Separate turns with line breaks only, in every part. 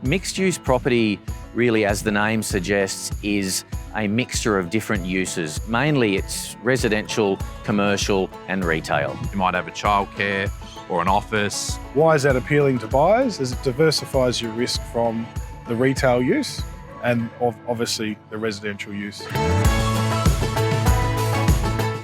Mixed-use property, really, as the name suggests, is a mixture of different uses. Mainly it's residential, commercial and retail.
You might have a childcare or an office.
Why is that appealing to buyers? As it diversifies your risk from the retail use and obviously the residential use.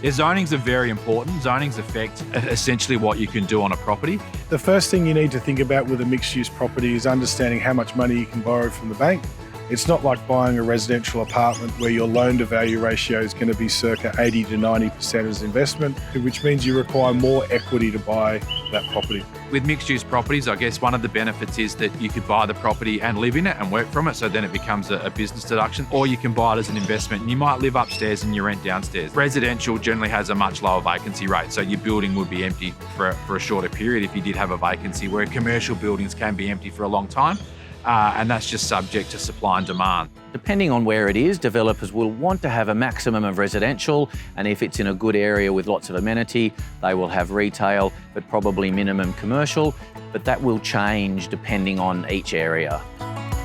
Yeah, zonings are very important. Zonings affect essentially what you can do on a property.
The first thing you need to think about with a mixed-use property is understanding how much money you can borrow from the bank. It's not like buying a residential apartment where your loan-to-value ratio is going to be circa 80 to 90% as investment, which means you require more equity to buy that property.
With mixed-use properties, I guess one of the benefits is that you could buy the property and live in it and work from it, so then it becomes a business deduction, or you can buy it as an investment and you might live upstairs and you rent downstairs. Residential generally has a much lower vacancy rate, so your building would be empty for a shorter period if you did have a vacancy, where commercial buildings can be empty for a long time. And that's just subject to supply and demand.
Depending on where it is, developers will want to have a maximum of residential, and if it's in a good area with lots of amenity, they will have retail, but probably minimum commercial, but that will change depending on each area.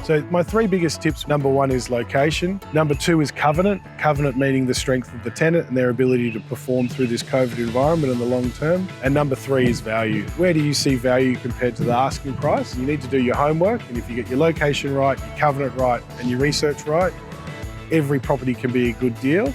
So my three biggest tips, number one is location. Number two is covenant. Covenant meaning the strength of the tenant and their ability to perform through this COVID environment in the long term. And number three is value. Where do you see value compared to the asking price? You need to do your homework, and if you get your location right, your covenant right, and your research right, every property can be a good deal.